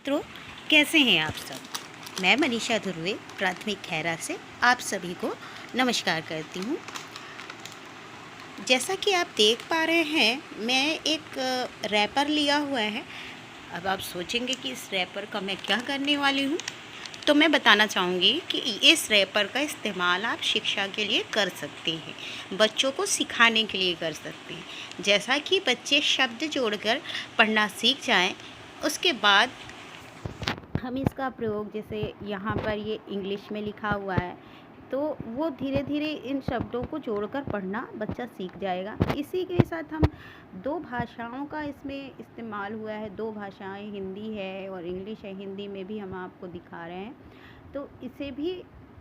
मित्रों, कैसे हैं आप सब। मैं मनीषा धुर्वे प्राथमिक खैरा से आप सभी को नमस्कार करती हूँ। जैसा कि आप देख पा रहे हैं, मैं एक रैपर लिया हुआ है। अब आप सोचेंगे कि इस रैपर का मैं क्या करने वाली हूँ, तो मैं बताना चाहूँगी कि इस रैपर का इस्तेमाल आप शिक्षा के लिए कर सकते हैं, बच्चों को सिखाने के लिए कर सकते हैं। जैसा कि बच्चे शब्द जोड़कर पढ़ना सीख जाएं, उसके बाद हम इसका प्रयोग, जैसे यहाँ पर ये इंग्लिश में लिखा हुआ है, तो वो धीरे धीरे इन शब्दों को जोड़कर पढ़ना बच्चा सीख जाएगा। इसी के साथ हम दो भाषाओं का इसमें इस्तेमाल हुआ है। दो भाषाएं, हिंदी है और इंग्लिश है। हिंदी में भी हम आपको दिखा रहे हैं, तो इसे भी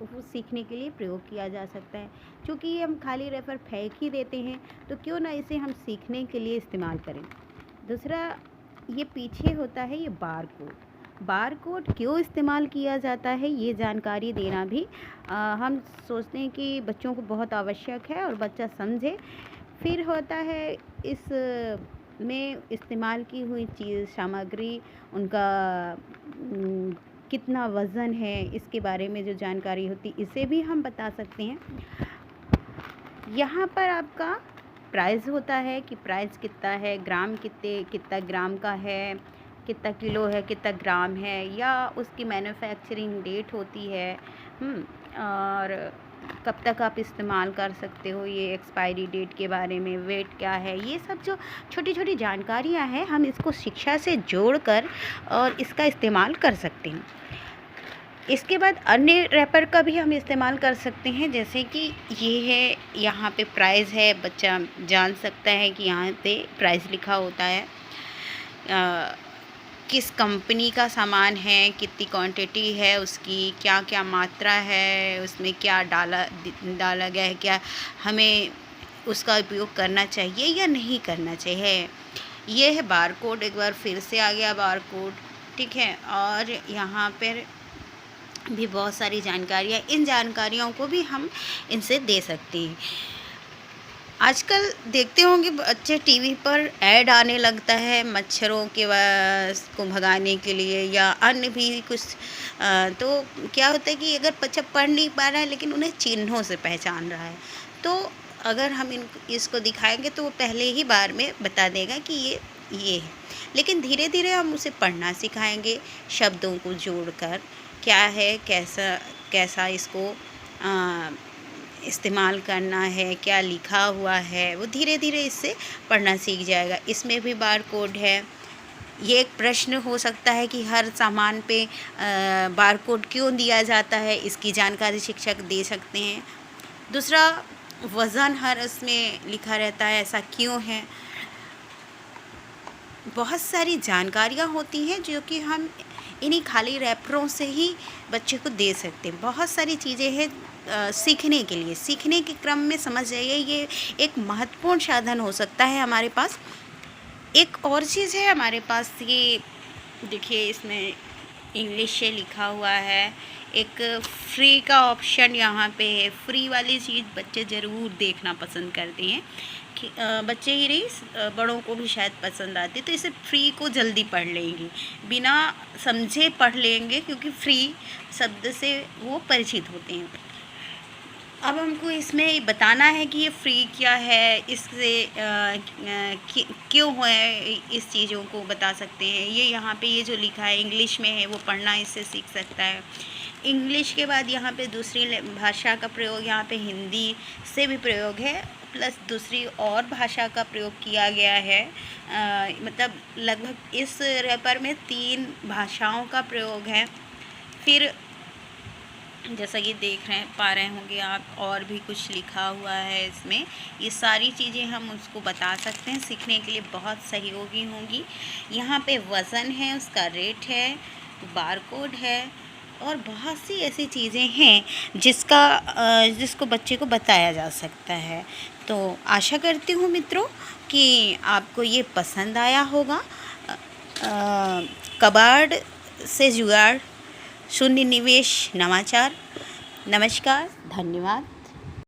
वो सीखने के लिए प्रयोग किया जा सकता है। क्योंकि ये हम खाली रेफर फेंक ही देते हैं, तो क्यों ना इसे हम सीखने के लिए इस्तेमाल करें। दूसरा, ये पीछे होता है ये बार कोड। बार कोड क्यों इस्तेमाल किया जाता है, ये जानकारी देना भी हम सोचते हैं कि बच्चों को बहुत आवश्यक है और बच्चा समझे। फिर होता है इस में इस्तेमाल की हुई चीज़, सामग्री, उनका कितना वज़न है, इसके बारे में जो जानकारी होती, इसे भी हम बता सकते हैं। यहाँ पर आपका प्राइस होता है कि प्राइस कितना है, ग्राम कितना ग्राम का है, कितना किलो है, कितना ग्राम है, या उसकी मैन्युफैक्चरिंग डेट होती है। और कब तक आप इस्तेमाल कर सकते हो, ये एक्सपायरी डेट के बारे में, वेट क्या है, ये सब जो छोटी छोटी जानकारियाँ हैं, हम इसको शिक्षा से जोड़कर और इसका इस्तेमाल कर सकते हैं। इसके बाद अन्य रैपर का भी हम इस्तेमाल कर सकते हैं। जैसे कि ये है, यहाँ पे प्राइस है, बच्चा जान सकता है कि यहाँ पे प्राइस लिखा होता है, किस कंपनी का सामान है, कितनी क्वांटिटी है उसकी, क्या क्या मात्रा है, उसमें क्या डाला गया है, क्या हमें उसका उपयोग करना चाहिए या नहीं करना चाहिए। ये है बार कोड। एक बार फिर से आ गया बार कोड, ठीक है। और यहाँ पर भी बहुत सारी जानकारियाँ, इन जानकारियों को भी हम इनसे दे सकते हैं। आजकल देखते होंगे बच्चे टीवी पर ऐड आने लगता है मच्छरों के को भगाने के लिए या अन्य भी कुछ। तो क्या होता है कि अगर बच्चा पढ़ नहीं पा रहा है लेकिन उन्हें चिन्हों से पहचान रहा है, तो अगर हम इसको दिखाएंगे तो वो पहले ही बार में बता देगा कि ये है। लेकिन धीरे धीरे हम उसे पढ़ना सिखाएंगे, शब्दों को जोड़कर, क्या है, कैसा कैसा इसको इस्तेमाल करना है, क्या लिखा हुआ है, वो धीरे धीरे इससे पढ़ना सीख जाएगा। इसमें भी बार कोड है। ये एक प्रश्न हो सकता है कि हर सामान पे बार कोड क्यों दिया जाता है, इसकी जानकारी शिक्षक दे सकते हैं। दूसरा, वज़न हर इसमें लिखा रहता है, ऐसा क्यों है। बहुत सारी जानकारियाँ होती हैं जो कि हम इन्हीं खाली रैपरों से ही बच्चे को दे सकते हैं। बहुत सारी चीज़ें हैं सीखने के लिए, सीखने के क्रम में समझ जाइए, ये एक महत्वपूर्ण साधन हो सकता है हमारे पास। एक और चीज़ है हमारे पास, ये देखिए, इसमें इंग्लिश से लिखा हुआ है। एक फ्री का ऑप्शन यहाँ पे है। फ्री वाली चीज़ बच्चे ज़रूर देखना पसंद करते हैं, कि बच्चे ही नहीं, बड़ों को भी शायद पसंद आती है। तो इसे फ्री को जल्दी पढ़ लेंगे, बिना समझे पढ़ लेंगे, क्योंकि फ्री शब्द से वो परिचित होते हैं। अब हमको इसमें बताना है कि ये फ्री क्या है, इससे क्यों है, इस चीज़ों को बता सकते हैं। ये यहाँ पे ये जो लिखा है इंग्लिश में है, वो पढ़ना इससे सीख सकता है। इंग्लिश के बाद यहाँ पे दूसरी भाषा का प्रयोग, यहाँ पे हिंदी से भी प्रयोग है, प्लस दूसरी और भाषा का प्रयोग किया गया है। मतलब लगभग इस रैपर में 3 भाषाओं का प्रयोग है। फिर जैसा कि देख पा रहे होंगे आप, और भी कुछ लिखा हुआ है इसमें। ये सारी चीज़ें हम उसको बता सकते हैं, सीखने के लिए बहुत सहयोगी होंगी। यहाँ पे वज़न है, उसका रेट है, बार कोड है, और बहुत सी ऐसी चीज़ें हैं जिसको बच्चे को बताया जा सकता है। तो आशा करती हूँ मित्रों कि आपको ये पसंद आया होगा। कबाड़ से जुगाड़, शून्य निवेश नवाचार। नमस्कार, धन्यवाद।